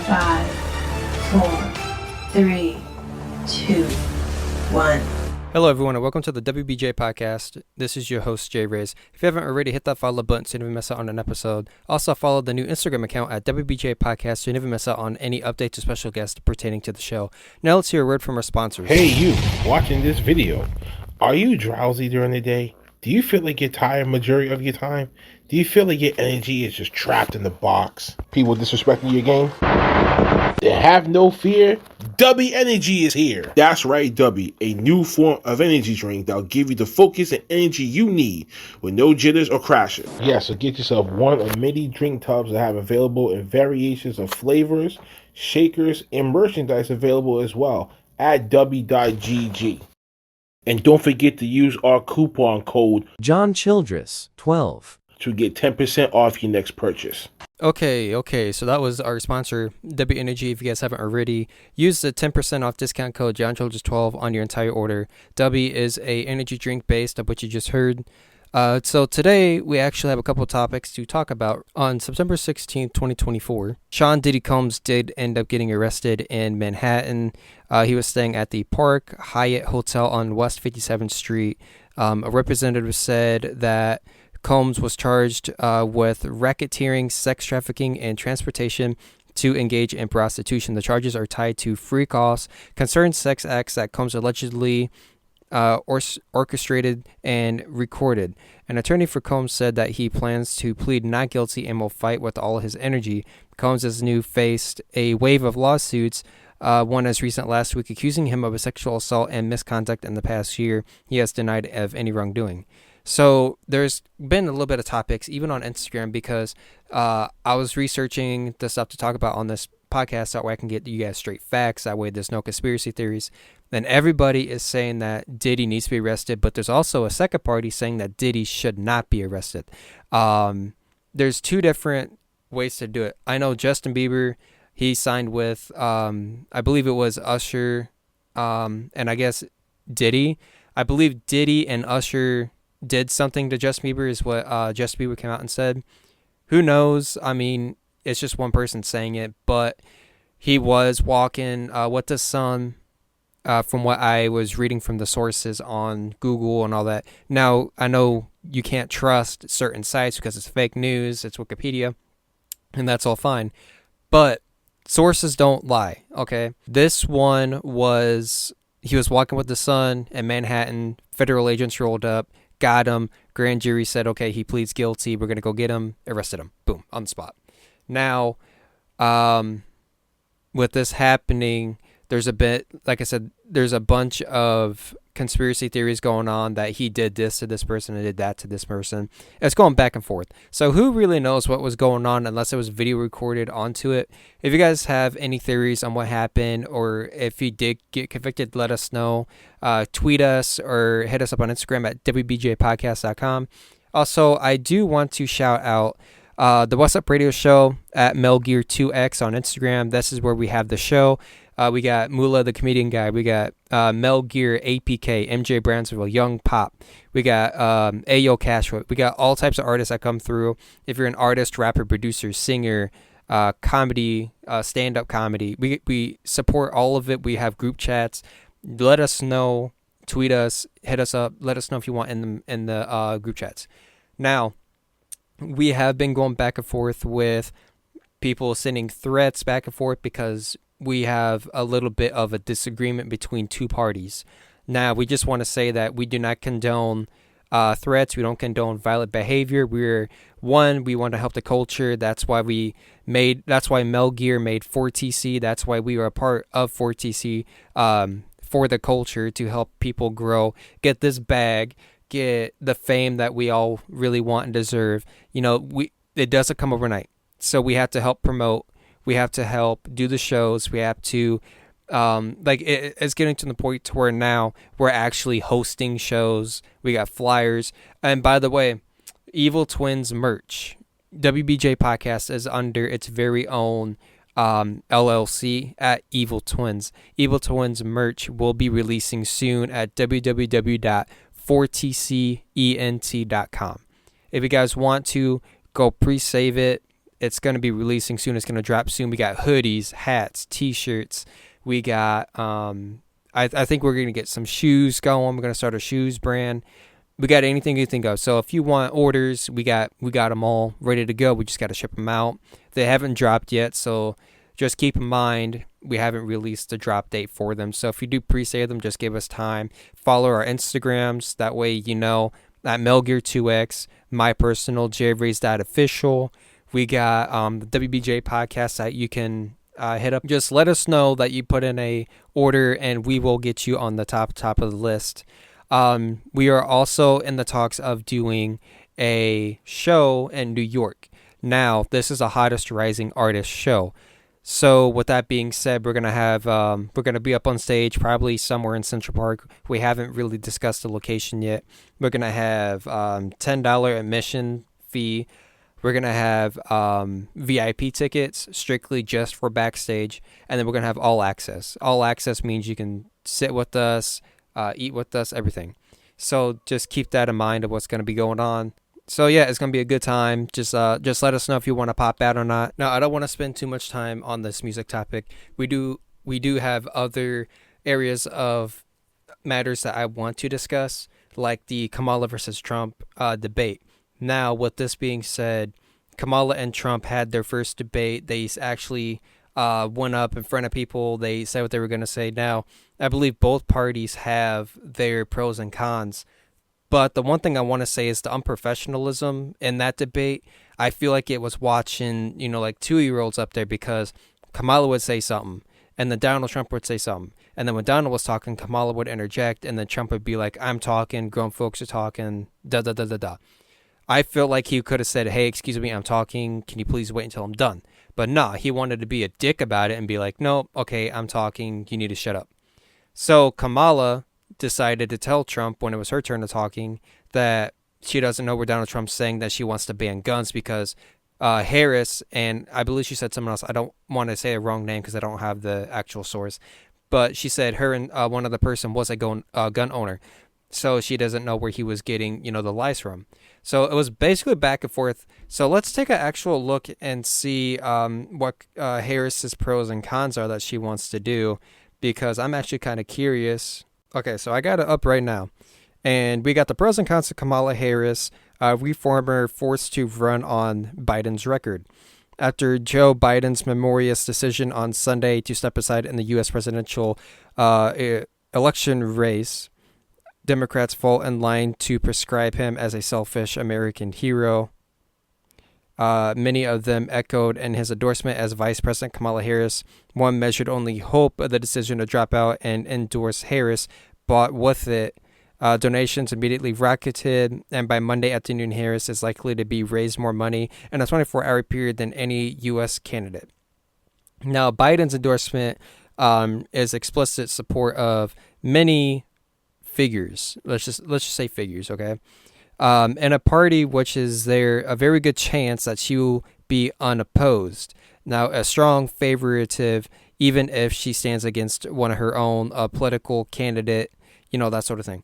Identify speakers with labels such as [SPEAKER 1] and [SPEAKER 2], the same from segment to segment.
[SPEAKER 1] 5, 4, 3, 2, 1.
[SPEAKER 2] Hello everyone and welcome to the WBJ Podcast. This is your host Jay Reyes. If you haven't already, hit that follow button so you never miss out on an episode. Also follow the new Instagram account at WBJ PODCASTS so you never miss out on any updates or special guests pertaining to the show. Now let's hear a word from our sponsors.
[SPEAKER 3] Hey you, watching this video. Are you drowsy during the day? Do you feel like you're tired majority of your time? Do you feel like your energy is just trapped in the box? People disrespecting your game? Then have no fear. W Energy is here. That's right, W, a new form of energy drink that'll give you the focus and energy you need with no jitters or crashing. Yeah, so get yourself one of many drink tubs that have available in variations of flavors, shakers, and merchandise available as well at w.gg. And don't forget to use our coupon code
[SPEAKER 4] John Childress 12
[SPEAKER 3] to get 10% off your next purchase.
[SPEAKER 2] Okay, so that was our sponsor, W Energy. If you guys haven't already, use the 10% off discount code JohnChildress12 on your entire order. W is a energy drink based on what you just heard. So today we actually have a couple of topics to talk about. On September 16th, 2024, Sean Diddy Combs did end up getting arrested in Manhattan. He was staying at the Park Hyatt Hotel on West 57th Street. A representative said that Combs was charged with racketeering, sex trafficking, and transportation to engage in prostitution. The charges are tied to free costs, concerned sex acts that Combs allegedly orchestrated and recorded. An attorney for Combs said that he plans to plead not guilty and will fight with all his energy. Combs has now faced a wave of lawsuits, one as recent last week, accusing him of a sexual assault and misconduct in the past year. He has denied of any wrongdoing. So there's been a little bit of topics, even on Instagram, because I was researching the stuff to talk about on this podcast. That way I can get you guys straight facts. That way there's no conspiracy theories. Then everybody is saying that Diddy needs to be arrested, but there's also a second party saying that Diddy should not be arrested. There's two different ways to do it. I know Justin Bieber, he signed with, I believe it was Usher, and I guess Diddy. I believe Diddy and Usher did something to Justin Bieber is what Justin Bieber came out and said. Who knows? I mean, it's just one person saying it, but he was walking with the sun, from what I was reading from the sources on Google and all that. Now, I know you can't trust certain sites because it's fake news, it's Wikipedia, and that's all fine. But sources don't lie, okay? This one was, he was walking with the sun in Manhattan, federal agents rolled up, got him, grand jury said, okay, he pleads guilty, we're going to go get him, arrested him, boom, on the spot. Now, with this happening, there's a bit, like I said, there's a bunch of conspiracy theories going on that he did this to this person and did that to this person. It's going back and forth. So who really knows what was going on unless it was video recorded onto it? If you guys have any theories on what happened, or if he did get convicted, let us know. Tweet us or hit us up on Instagram at wbjpodcasts.com. Also, I do want to shout out the What's Up Radio Show at MelGear2X on Instagram. This is where we have the show. We got Mula, the comedian guy. We got Mel Gear, APK, MJ Brownsville, Young Pop. We got Ayo Cashwood. We got all types of artists that come through. If you're an artist, rapper, producer, singer, comedy, stand-up comedy, we support all of it. We have group chats. Let us know. Tweet us. Hit us up. Let us know if you want in the group chats. Now, we have been going back and forth with people sending threats back and forth because we have a little bit of a disagreement between two parties. Now, we just want to say that we do not condone threats. We don't condone violent behavior. We want to help the culture. That's why Mel Gear made 4TC. That's why we are a part of 4TC, for the culture, to help people grow, get this bag, get the fame that we all really want and deserve. You know, it doesn't come overnight. So we have to help promote. We have to help do the shows. We have to, it's getting to the point to where now we're actually hosting shows. We got flyers. And by the way, Evil Twins merch, WBJ Podcast is under its very own LLC at Evil Twins. Evil Twins merch will be releasing soon at www.4tcent.com. If you guys want to, go pre-save it. It's going to be releasing soon. It's going to drop soon. We got hoodies, hats, t-shirts. We got, I think we're going to get some shoes going. We're going to start a shoes brand. We got anything you think of. So if you want orders, we got them all ready to go. We just got to ship them out. They haven't dropped yet, so just keep in mind we haven't released the drop date for them. So if you do pre-save them, just give us time. Follow our Instagrams. That way you know at Melgear2X, my personal JRays.official. We got the WBJ podcast that you can hit up. Just let us know that you put in a order and we will get you on the top of the list. We are also in the talks of doing a show in New York. Now, this is a Hottest Rising Artist show. So with that being said, we're gonna be up on stage probably somewhere in Central Park. We haven't really discussed the location yet. We're gonna have $10 admission fee. We're gonna have VIP tickets strictly just for backstage, and then we're gonna have all access. All access means you can sit with us, eat with us, everything. So just keep that in mind of what's gonna be going on. So yeah, it's gonna be a good time. Just let us know if you want to pop out or not. Now, I don't want to spend too much time on this music topic. We do have other areas of matters that I want to discuss, like the Kamala versus Trump debate. Now, with this being said, Kamala and Trump had their first debate. They actually went up in front of people. They said what they were going to say. Now, I believe both parties have their pros and cons. But the one thing I want to say is the unprofessionalism in that debate. I feel like it was watching, like 2-year-olds up there, because Kamala would say something and then Donald Trump would say something. And then when Donald was talking, Kamala would interject and then Trump would be like, I'm talking, grown folks are talking, da da da da da. I feel like he could have said, hey, excuse me, I'm talking. Can you please wait until I'm done? But nah, he wanted to be a dick about it and be like, no, okay, I'm talking. You need to shut up. So Kamala decided to tell Trump when it was her turn to talking that she doesn't know where Donald Trump's saying that she wants to ban guns, because Harris, and I believe she said someone else, I don't want to say a wrong name because I don't have the actual source, but she said her and one other person was a gun owner. So she doesn't know where he was getting, the lies from. So it was basically back and forth. So let's take an actual look and see what Harris's pros and cons are that she wants to do, because I'm actually kind of curious. Okay, so I got it up right now. And we got the pros and cons of Kamala Harris, reformer forced to run on Biden's record. After Joe Biden's memorious decision on Sunday to step aside in the U.S. presidential election race, Democrats fall in line to prescribe him as a selfish American hero. Many of them echoed in his endorsement as Vice President Kamala Harris. One measured only hope of the decision to drop out and endorse Harris, but with it, donations immediately rocketed, and by Monday afternoon, Harris is likely to be raised more money in a 24-hour period than any U.S. candidate. Now, Biden's endorsement is explicit support of many figures. Let's just say figures, okay? And a party which is there a very good chance that she will be unopposed. Now, a strong favoritive, even if she stands against one of her own political candidate, that sort of thing.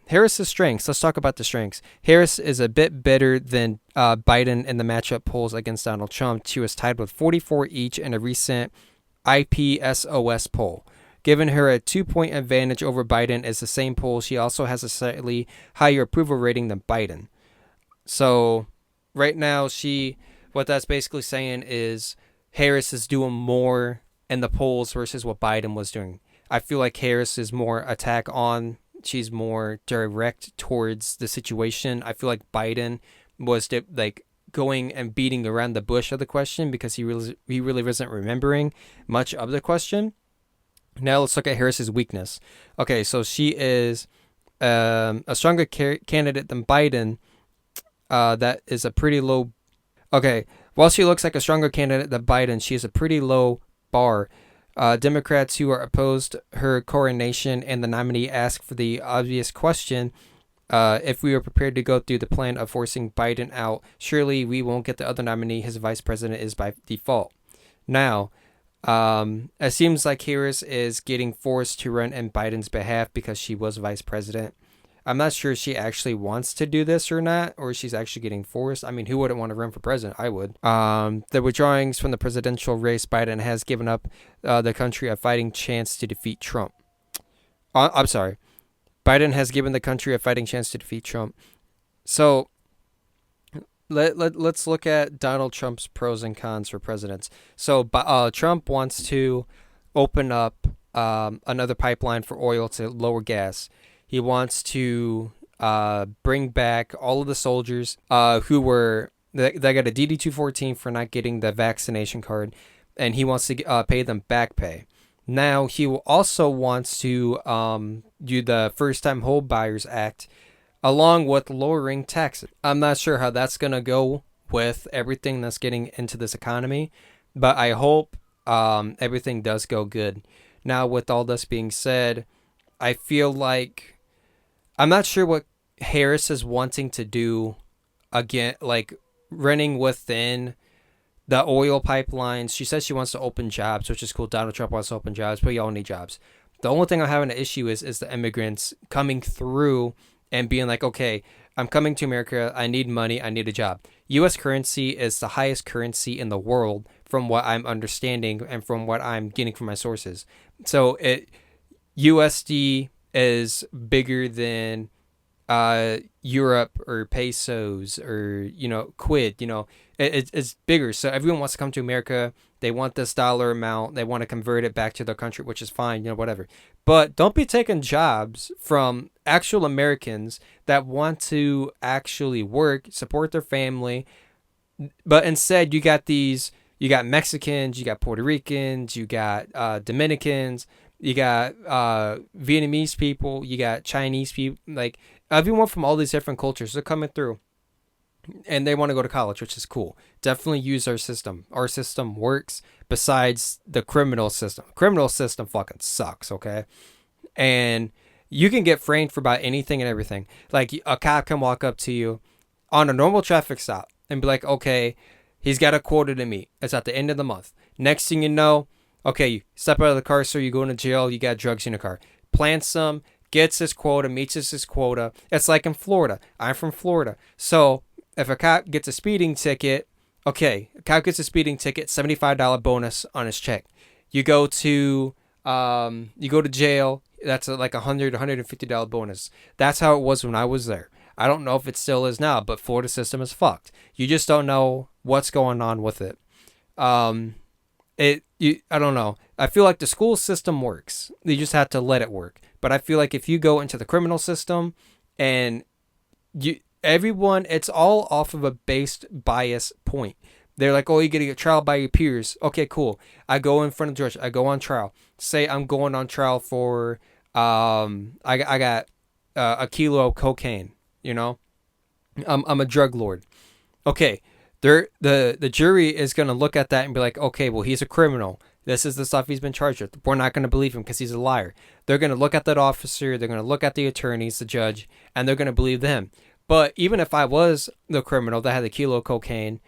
[SPEAKER 2] Harris's strengths. Let's talk about the strengths. Harris is a bit better than Biden in the matchup polls against Donald Trump. She was tied with 44 each in a recent IPSOS poll. Giving her a 2-point advantage over Biden is the same poll. She also has a slightly higher approval rating than Biden. So right now, what that's basically saying is Harris is doing more in the polls versus what Biden was doing. I feel like Harris is more attack on. She's more direct towards the situation. I feel like Biden was going and beating around the bush of the question because he really wasn't remembering much of the question. Now let's look at Harris's weakness. Okay, so she is a stronger candidate than Biden. That is a pretty low. Okay, while she looks like a stronger candidate than Biden, she is a pretty low bar. Democrats who are opposed her coronation and the nominee ask for the obvious question: if we were prepared to go through the plan of forcing Biden out, surely we won't get the other nominee. His vice president is by default. Now, it seems like Harris is getting forced to run in Biden's behalf because she was vice president. I'm not sure she actually wants to do this or not, or she's actually getting forced. I mean, who wouldn't want to run for president? I would. The withdrawings from the presidential race, Biden has given up the country a fighting chance to defeat Trump. I'm sorry. Biden has given the country a fighting chance to defeat Trump. So let's look at Donald Trump's pros and cons for presidents. So Trump wants to open up another pipeline for oil to lower gas. He wants to bring back all of the soldiers who were they got a DD-214 for not getting the vaccination card, and he wants to pay them back pay. Now he also wants to do the First Time Home Buyers Act, along with lowering taxes. I'm not sure how that's gonna go with everything that's getting into this economy, but I hope everything does go good. Now, with all this being said, I feel like I'm not sure what Harris is wanting to do again, like running within the oil pipelines. She says she wants to open jobs, which is cool. Donald Trump wants to open jobs, but we all need jobs. The only thing I'm having an issue is the immigrants coming through and being like, okay, I'm coming to America. I need money. I need a job. U.S. currency is the highest currency in the world from what I'm understanding and from what I'm getting from my sources. So USD is bigger than Europe or pesos or, quid, it's bigger. So everyone wants to come to America. They want this dollar amount. They want to convert it back to their country, which is fine, whatever. But don't be taking jobs from actual Americans that want to actually work, support their family. But instead you got Mexicans, you got Puerto Ricans, you got Dominicans, you got Vietnamese people, you got Chinese people, like everyone from all these different cultures are coming through, and they want to go to college, which is cool. Definitely use our system. Our system works. Besides the criminal system fucking sucks. Okay, and you can get framed for about anything and everything. Like a cop can walk up to you on a normal traffic stop and be like, okay, he's got a quota to meet. It's at the end of the month. Next thing you know, okay, you step out of the car, so you go into jail, you got drugs in your car. Plants some, gets his quota, meets his quota. It's like in Florida. I'm from Florida. So if a cop gets a speeding ticket, $75 bonus on his check. You go to jail, that's like $150 bonus. That's how it was when I was there. I don't know if it still is now, but Florida system is fucked. You just don't know what's going on with it. I don't know. I feel like the school system works. You just have to let it work. But I feel like if you go into the criminal system and everyone, it's all off of a based bias point. They're like, oh, you get to get trial by your peers. Okay, cool. I go in front of the judge. I go on trial. Say I'm going on trial for, I got a kilo of cocaine. I'm a drug lord. Okay, the jury is going to look at that and be like, okay, well, he's a criminal. This is the stuff he's been charged with. We're not going to believe him because he's a liar. They're going to look at that officer. They're going to look at the attorneys, the judge, and they're going to believe them. But even if I was the criminal that had a kilo of cocaine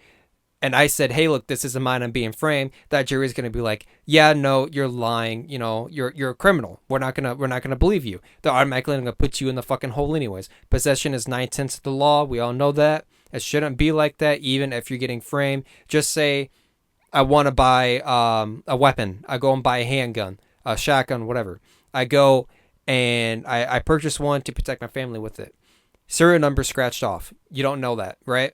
[SPEAKER 2] and I said, hey, look, this isn't mine, I'm being framed, that jury is going to be like, yeah, no, you're lying. You're a criminal. We're not going to believe you. They're automatically going to put you in the fucking hole anyways. Possession is 9/10 of the law. We all know that. It shouldn't be like that, even if you're getting framed. Just say, I want to buy a weapon. I go and buy a handgun, a shotgun, whatever. I go and I purchase one to protect my family with it. Serial number scratched off. You don't know that, right?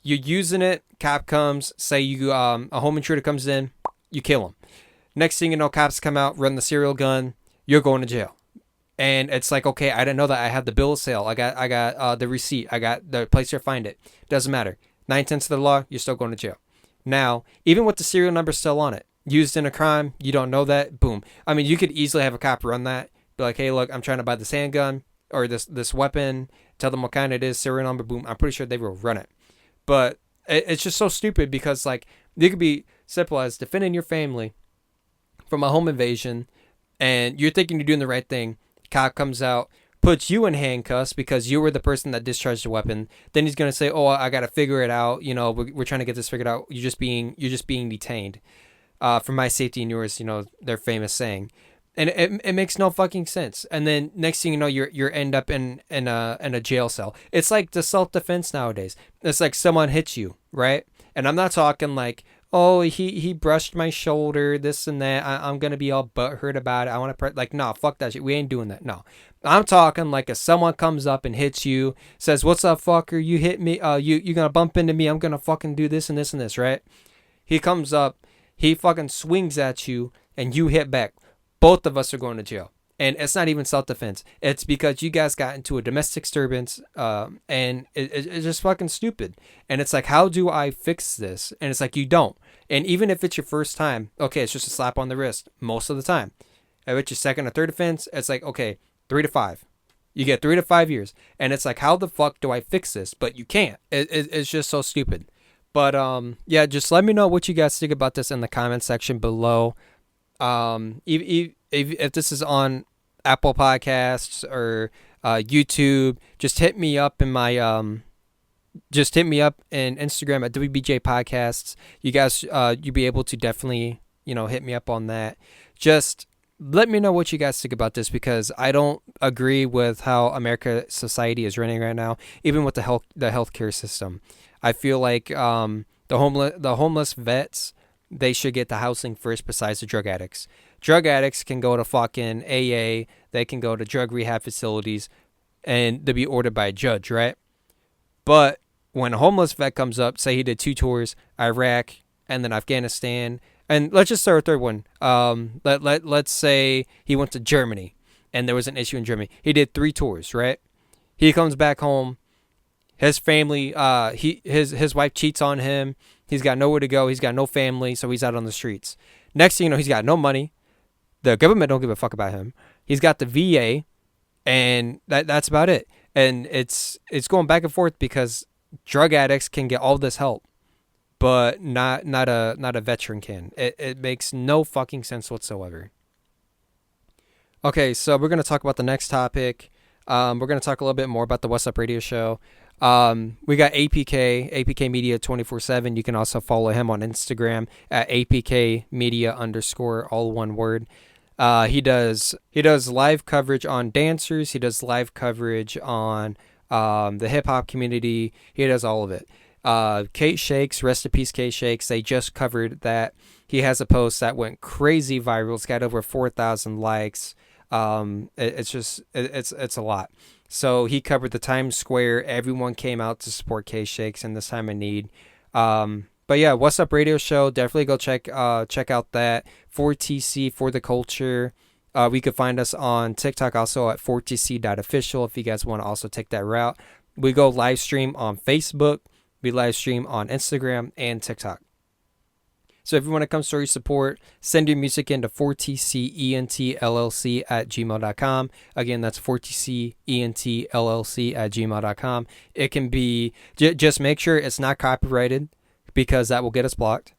[SPEAKER 2] You're using it. Cop comes. Say a home intruder comes in. You kill him. Next thing you know, cops come out, run the serial gun. You're going to jail. And it's like, okay, I didn't know that. I have the bill of sale. I got the receipt. I got the place to find it. Doesn't matter. 9/10 of the law. You're still going to jail. Now, even with the serial number still on it, used in a crime, you don't know that, boom. I mean, you could easily have a cop run that, be like, hey, look, I'm trying to buy this handgun or this weapon, tell them what kind it is, serial number, boom. I'm pretty sure they will run it. But it's just so stupid because, like, it could be simple as defending your family from a home invasion, and you're thinking you're doing the right thing. Cop comes out, puts you in handcuffs because you were the person that discharged the weapon. Then he's gonna say, "Oh, I gotta figure it out. We're trying to get this figured out. You're just being detained, for my safety and yours." Their famous saying. And it makes no fucking sense. And then next thing you know, you're end up in a jail cell. It's like the self-defense nowadays. It's like someone hits you, right? And I'm not talking like, oh, he brushed my shoulder, this and that. I'm gonna be all butthurt about it. I want to like, no, fuck that shit. We ain't doing that. No, I'm talking like if someone comes up and hits you, says, "What's up, fucker? You hit me. You gonna bump into me? I'm gonna fucking do this and this and this, right?" He comes up, he fucking swings at you, and you hit back. Both of us are going to jail. And it's not even self-defense. It's because you guys got into a domestic disturbance, and it's just fucking stupid. And it's like, how do I fix this? And it's like, you don't. And even if it's your first time, okay, it's just a slap on the wrist most of the time. If it's your second or third offense, it's like, okay, 3 to 5. You get 3 to 5 years. And it's like, how the fuck do I fix this? But you can't. It's just so stupid. But yeah, just let me know what you guys think about this in the comment section below. If this is on Apple Podcasts or YouTube, just hit me up in my just hit me up in Instagram at WBJ PODCASTS. You guys, you'll be able to definitely, hit me up on that. Just let me know what you guys think about this, because I don't agree with how America society is running right now, even with the healthcare system. I feel like the homeless vets, they should get the housing first besides the drug addicts. Drug addicts can go to fucking AA. They can go to drug rehab facilities and they'll be ordered by a judge, right? But when a homeless vet comes up, say he did 2 tours, Iraq and then Afghanistan, and let's just start with third one. Let's say he went to Germany and there was an issue in Germany. He did 3 tours, right? He comes back home. His family, his wife cheats on him. He's got nowhere to go. He's got no family, so he's out on the streets. Next thing you know, he's got no money. The government don't give a fuck about him. He's got the VA, and that's about it. And it's going back and forth because drug addicts can get all this help, but not a veteran can. It makes no fucking sense whatsoever. Okay, so we're gonna talk about the next topic. We're gonna talk a little bit more about the What's Up Radio Show. We got APK Media 24/7. You can also follow him on Instagram at APK Media _, all one word. He does live coverage on dancers. He does live coverage on the hip hop community. He does all of it. Kate Shakes, rest in peace, Kate Shakes. They just covered that. He has a post that went crazy viral. It's got over 4,000 likes. It's a lot. So he covered the Times Square. Everyone came out to support K Shakes in this time of need. But yeah, What's Up Radio Show. Definitely go check out that 4TC for the culture. We could find us on TikTok also at 4tc.official if you guys want to also take that route. We go live stream on Facebook. We live stream on Instagram and TikTok. So if you want to come story support, send your music into 4tcentllc@gmail.com. Again, that's 4tcentllc@gmail.com. It can be, just make sure it's not copyrighted, because that will get us blocked.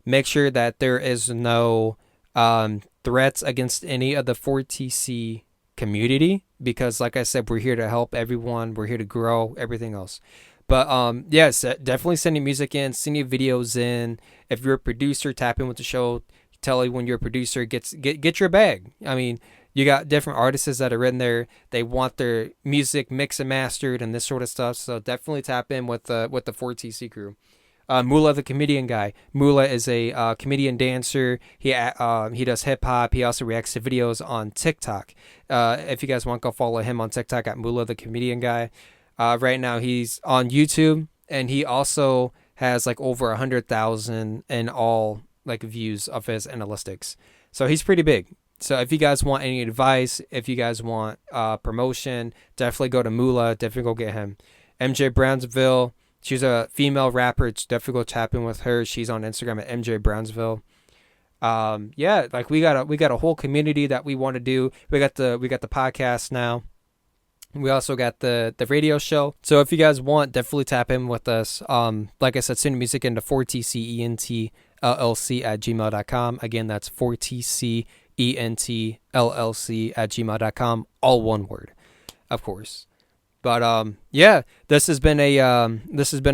[SPEAKER 2] Make sure that there is no threats against any of the 4TC community, because like I said, we're here to help everyone. We're here to grow everything else. But yes, definitely send your music in, send your videos in. If you're a producer, tap in with the show. Tell you when you're a producer, get your bag. I mean, you got different artists that are in there. They want their music mixed and mastered and this sort of stuff. So definitely tap in with the 4TC crew. Mula, the comedian guy. Mula is a comedian dancer. He does hip hop. He also reacts to videos on TikTok. If you guys want, go follow him on TikTok at Mula, the comedian guy. Right now he's on YouTube, and he also has like over 100,000 in all like views of his analytics. So he's pretty big. So if you guys want any advice, if you guys want promotion, definitely go to Mula. Definitely go get him. MJ Brownsville. She's a female rapper. Definitely go tap in with her. She's on Instagram at MJ Brownsville. Yeah, like we got a whole community that we want to do. We got the podcast now. We also got the radio show. So if you guys want, definitely tap in with us. Like I said, send music into 4tcentllc@gmail.com. Again, that's 4tcentllc@gmail.com. All one word, of course. But yeah, this has been a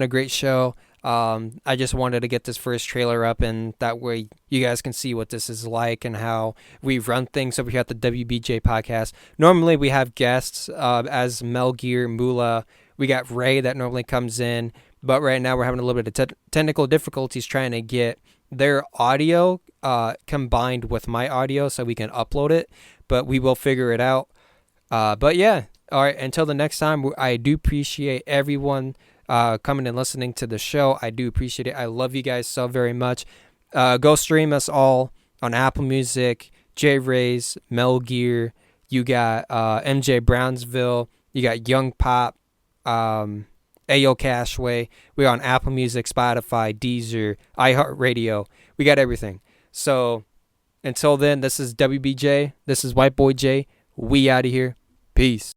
[SPEAKER 2] great show. I just wanted to get this first trailer up, and that way you guys can see what this is like and how we run things over here at the WBJ podcast. Normally we have guests as Mel Gear, Mula. We got Ray that normally comes in, but right now we're having a little bit of technical difficulties trying to get their audio combined with my audio so we can upload it, but we will figure it out. But yeah, all right, until the next time, I do appreciate everyone coming and listening to the show. I do appreciate it. I love you guys so very much. Go stream us all on Apple Music, J Rays, Mel Gear. You got MJ Brownsville. You got Young Pop, Ayo Cashway. We're on Apple Music, Spotify, Deezer, iHeartRadio. We got everything. So until then, this is WBJ. This is White Boy J. We out of here. Peace.